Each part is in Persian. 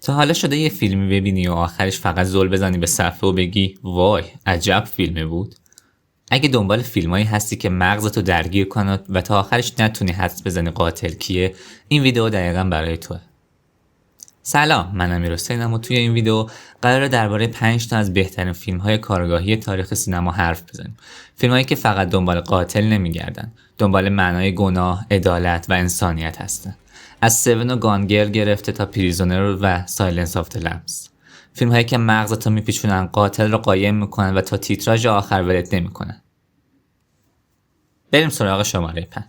تا حالا شده یه فیلمی ببینی و آخرش فقط زل بزنی به صفحه و بگی وای عجب فیلمی بود؟ اگه دنبال فیلمایی هستی که مغزتو درگیر کنه و تا آخرش نتونی حدس بزنی قاتل کیه، این ویدیو دقیقاً برای توه. سلام، من امیرحسینم و توی این ویدیو قراره درباره 5 تا از بهترین فیلم‌های کارگاهی تاریخ سینما حرف بزنیم. فیلم‌هایی که فقط دنبال قاتل نمیگردن، دنبال معنای گناه، عدالت و انسانیت هستن. از 7 و گانگر گرفته تا پریزونر و سایلنس آف د لمبس. فیلم‌هایی که مغزتو میپیچونن، قاتل رو قایم میکنن و تا تیتراژ آخر ولت نمیکنن. بریم سراغ شماره 5.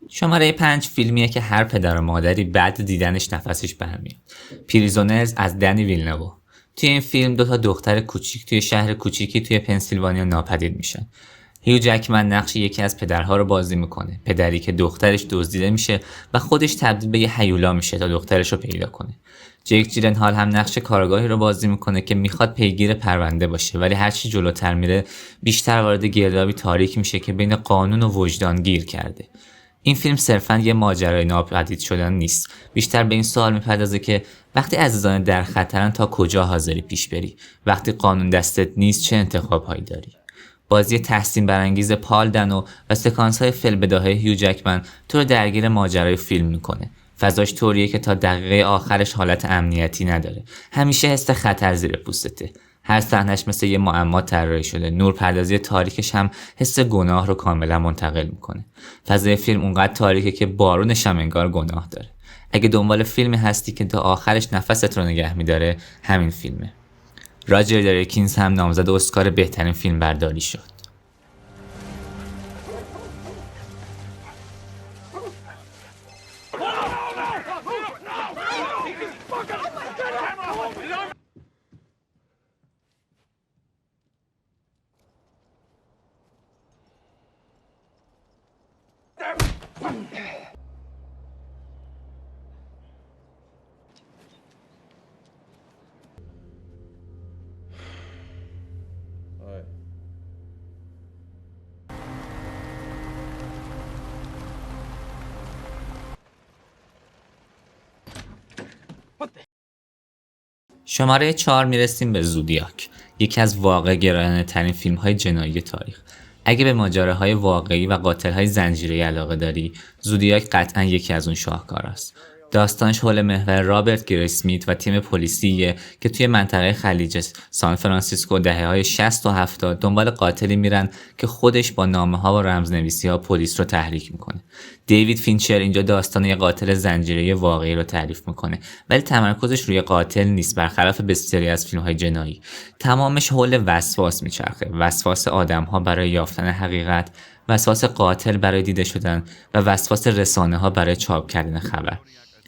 شماره 5 فیلمیه که هر پدر و مادری بعد دیدنش نفسش برمیاد. پریزونرز از دنی ویلنو. توی این فیلم 2 تا دختر کوچیک توی شهر کوچیکی توی پنسیلوانیا ناپدید میشن. هیو جکمن نقش یکی از پدرها رو بازی میکنه، پدری که دخترش دزدیده میشه و خودش تبدیل به یه هیولا میشه تا دخترش رو پیدا کنه. جیک جیلنهال هم نقش کارگاهی رو بازی میکنه که میخواد پیگیر پرونده باشه، ولی هرچی جلوتر میره بیشتر وارد گردابی تاریک میشه که بین قانون و وجدان گیر کرده. این فیلم صرفاً یه ماجرای ناپدید شدن نیست، بیشتر به این سوال میپردازه که وقتی عزیزان در خطرن تا کجا حاضری پیش بری؟ وقتی قانون دستت نیست چه انتخاب‌هایی داری؟ بازی تحسین برانگیز پال دنو و سکانس‌های فی‌البداهه هیو جکمن تو رو درگیر ماجرای فیلم میکنه. فضاش طوریه که تا دقیقه آخرش حالت امنیتی نداره. همیشه حس خطر زیر پوستته. هر صحنه‌اش مثل یه معما طراحی شده. نورپردازی تاریکش هم حس گناه رو کاملا منتقل میکنه. فضای فیلم اونقدر تاریکه که بارونش هم انگار گناه داره. اگه دنبال فیلمی هستی که تا آخرش نفست رو نگه میداره، همین فیلمه. راجر دریکینز هم نامزد اسکار بهترین فیلم برداری شد. شماره 4 میرسیم به زودیاک، یکی از واقع گرایانه ترین فیلم های جنایی تاریخ. اگه به ماجراهای واقعی و قاتل های زنجیره‌ای علاقه داری، زودیاک قطعا یکی از اون شاهکاراست. داستانش حول محور رابرت گری اسمیت و تیم پلیسیه که توی منطقه خلیج سان فرانسیسکو دهه‌های 60 و 70 دنبال قاتلی میرن که خودش با نامه‌ها و رمزنویسی‌ها پلیس رو تحریک میکنه. دیوید فینچر اینجا داستان یه قاتل زنجیره‌ای واقعی رو تعریف میکنه، ولی تمرکزش روی قاتل نیست، برخلاف بسیاری از فیلم‌های جنایی. تمامش حول وسواس میچرخه، وسواس آدم‌ها برای یافتن حقیقت، وسواس قاتل برای دیده شدن و وسواس رسانه‌ها برای چاپ کردن خبر.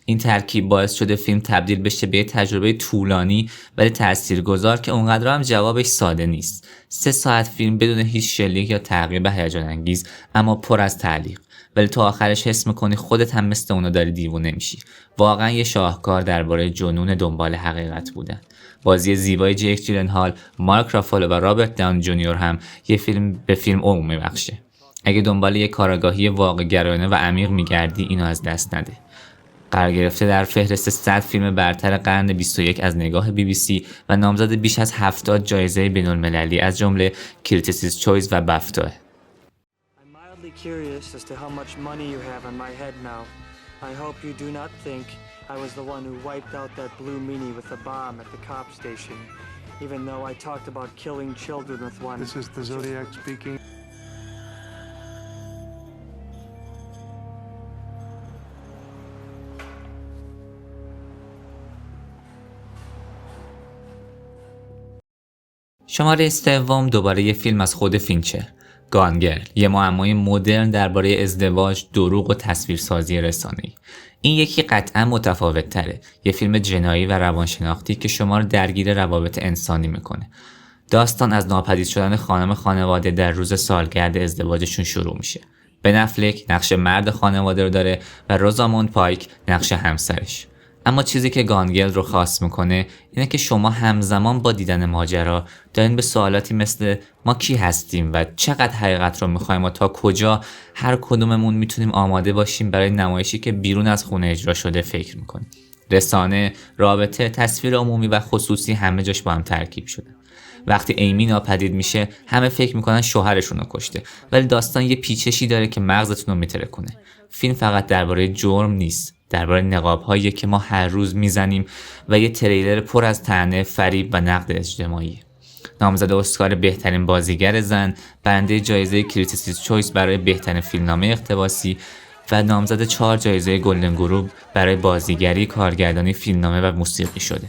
این ترکیب باعث شده فیلم تبدیل بشه به یه تجربه طولانی ولی تاثیرگذار که اونقدر هم جوابش ساده نیست. 3 ساعت فیلم بدون هیچ شلیک یا تعقیب هیجان انگیز، اما پر از تعلیق، ولی تو آخرش حس میکنی خودت هم مثل اونا داری دیوونه میشی. واقعا یه شاهکار درباره جنون دنبال حقیقت بودن. بازی زیبای جیک جیلنهال، مارک رافالو و رابرت داونی جونیور هم یه فیلم به فیلم عمق میبخشه. اگه دنبال یه کارآگاهی واقع گرایانه و عمیق میگردی، اینو از دست نده. قرار گرفته در فهرست 100 فیلم برتر قرن 21 از نگاه BBC و نامزد بیش از 70 جایزه بین‌المللی از جمله کریتیکس چویس و بافتا. I'm mildly curious as to how much money you have on my head now. I hope you do not think I was the one who wiped out that blue meanie with a bomb at the cop station, even though I talked about killing children with one. This is the Zodiac speaking. شماره 3 دوباره یه فیلم از خود فینچر، گانگرل، یه معمای مدرن درباره ازدواج، دروغ و تصویرسازی رسانه‌ای. این یکی قطعا متفاوت تره، یه فیلم جنایی و روانشناختی که شما رو درگیر روابط انسانی میکنه. داستان از ناپدید شدن خانواده در روز سالگرد ازدواجشون شروع میشه. بن افلک نقش مرد خانواده رو داره و روزاموند پایک نقش همسرش. اما چیزی که گانگرل رو خاص میکنه اینه که شما همزمان با دیدن ماجرا دارین به سوالاتی مثل ما کی هستیم و چقدر حقیقت رو میخوایم و تا کجا هر کدوممون میتونیم آماده باشیم برای نمایشی که بیرون از خونه اجرا شده فکر میکنیم. رسانه، رابطه، تصویر عمومی و خصوصی همه جاش با هم ترکیب شده. وقتی ایمی ناپدید میشه همه فکر میکنن شوهرشون رو کشته، ولی داستان یه پیچشی داره که مغزتون رو میتره کنه. فیلم فقط درباره جرم نیست، درباره نقاب‌هایی که ما هر روز میزنیم و یه تریلر پر از طعنه، فریب و نقد اجتماعی. نامزد اسکار بهترین بازیگر زن، برنده جایزه کریتیسیس چویس برای بهترین فیلمنامه اقتباسی و نامزد 4 جایزه گلدن گلوب برای بازیگری، کارگردانی، فیلمنامه و موسیقی شده.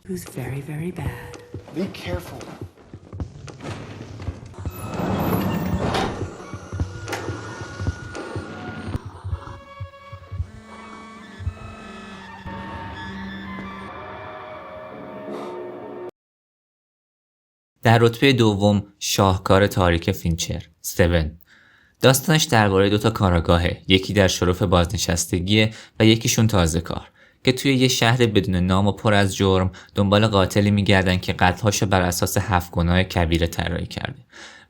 Who's very, very bad. Be careful. در رتبه دوم شاهکار تاریک فینچر، 7. داستانش درباره 2 کاراگاهه، یکی در شرف بازنشستگیه و یکیشون تازه کار، که توی یه شهر بدون نام و پر از جرم دنبال قاتلی میگردن که قتل‌هاشو بر اساس 7 گناه کبیره طراحی کرده.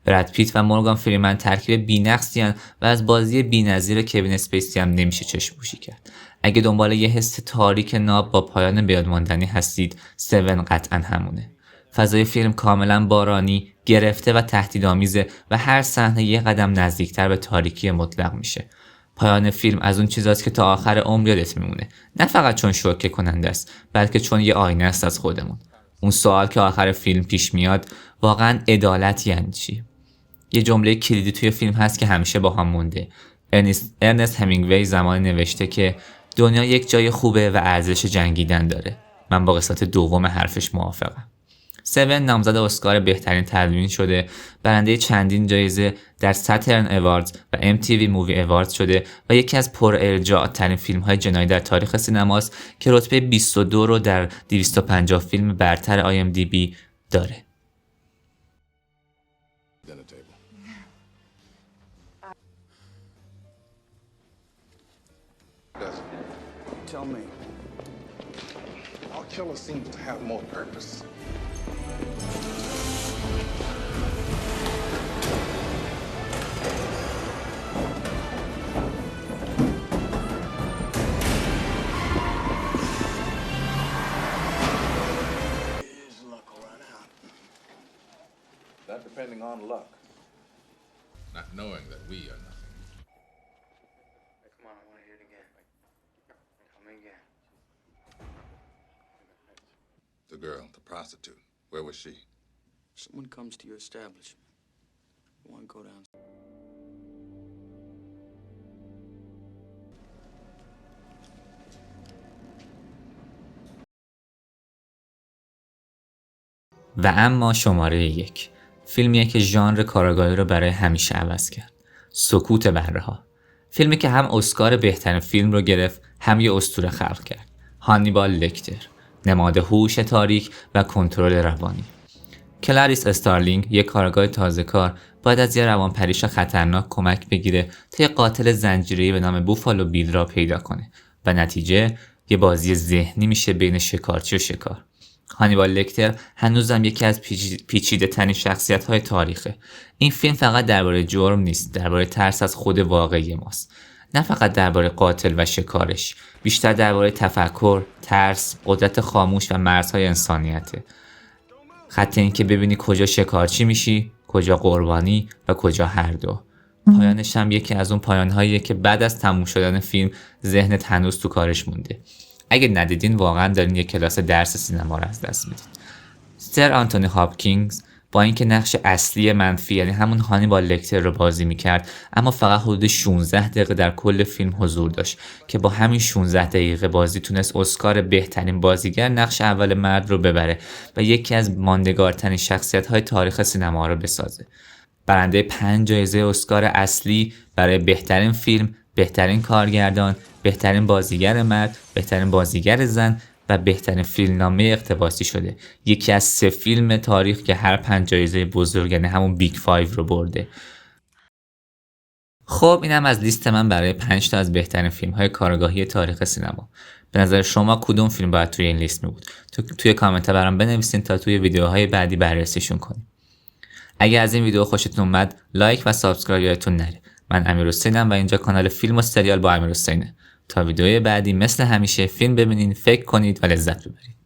براد پیت و مورگان فریمن ترکیب بی‌نقصی و از بازی بی‌نظیر کوین اسپیسی هم نمیشه چشم‌پوشی کرد. اگه دنبال یه حس تاریک ناب با پایان بیادماندنی هستید، 7 قطعاً همونه. فضای فیلم کاملا بارانی، گرفته و تهدیدآمیزه و هر صحنه یه قدم نزدیکتر به تاریکی مطلق میشه. پایان فیلم از اون چیزاست که تا آخر عمر یادت میمونه، نه فقط چون شوکه کننده است، بلکه چون یه آینه است از خودمون. اون سوال که آخر فیلم پیش میاد، واقعا عدالت یعنی چی؟ یه جمله کلیدی توی فیلم هست که همیشه با هم مونده. ارنست همینگوی زمان نوشته که دنیا یک جای خوبه و ارزش جنگیدن داره. من با قسمت دوم حرفش موافقم. 7 نامزد اسکار بهترین تدوین شده، برنده چندین جایزه در ساترن اواردز و MTV مووی اواردز شده و یکی از پر ارجاع ترین فیلم های جنایی در تاریخ سینماست که رتبه 22 رو در 250 فیلم برتر IMDb داره. Tell me. Our killer seems to have more purpose. His luck will run out. That depending on luck. Not knowing that we are nothing. Come on, I want to hear it again. Tell me again. The girl, the prostitute, where was she? Someone comes to your establishment. You want to go down. و اما شماره 1، فیلمیه که ژانر کاراگاهی رو برای همیشه عوض کرد. سکوت بره‌ها. فیلمی که هم اسکار بهترین فیلم رو گرفت، هم یه اسطوره خلق کرد. هانیبال لکتر، نماد هوش تاریک و کنترل روانی. کلاریس استارلینگ، یک کارگاه تازه کار، باید از یه روانپریش خطرناک کمک بگیره تا یه قاتل زنجیره‌ای به نام بوفالو بیل را پیدا کنه و نتیجه یه بازی ذهنی میشه بین شکارچی و شکار. هانیبال لکتر هنوزم یکی از پیچیده ترین شخصیت های تاریخه. این فیلم فقط درباره جرم نیست، درباره ترس از خود واقعی ماست. نه فقط درباره قاتل و شکارش، بیشتر درباره تفکر، ترس، قدرت خاموش و مرزهای انسانیته. خط این که ببینی کجا شکارچی میشی، کجا قربانی و کجا هر دو. پایانش هم یکی از اون پایانهاییه که بعد از تموم شدن فیلم ذهنت هنوز تو کارش مونده. اگه ندیدین واقعا دارین یک کلاس درس سینما رو از دست میدین. سر آنتونی هاپکینز با اینکه نقش اصلی منفی یعنی همون هانیبال لکتر رو بازی میکرد، اما فقط حدود 16 دقیقه در کل فیلم حضور داشت که با همین 16 دقیقه بازی تونست اسکار بهترین بازیگر نقش اول مرد رو ببره و یکی از ماندگارترین شخصیت‌های تاریخ سینما رو بسازه. برنده 5 جایزه اسکار اصلی برای بهترین فیلم، بهترین کارگردان، بهترین بازیگر مرد، بهترین بازیگر زن و بهترین فیلمنامه اقتباسی شده. یکی از 3 فیلم تاریخ که هر 5 جایزه بزرگ یعنی همون بیگ 5 رو برده. خب اینم از لیست من برای 5 تا از بهترین فیلم‌های کارگاهی تاریخ سینما. به نظر شما کدوم فیلم باید توی این لیست می بود؟ توی کامنت برام بنویسین تا توی ویدیوهای بعدی بررسیشون کنیم. اگه از این ویدیو خوشتون اومد لایک و سابسکرایب یادتون نره. من امیرحسینم و اینجا کانال فیلم و سریال با امیرحسینه. تا ویدیوی بعدی مثل همیشه فیلم ببینین، فکر کنید و لذت ببرید.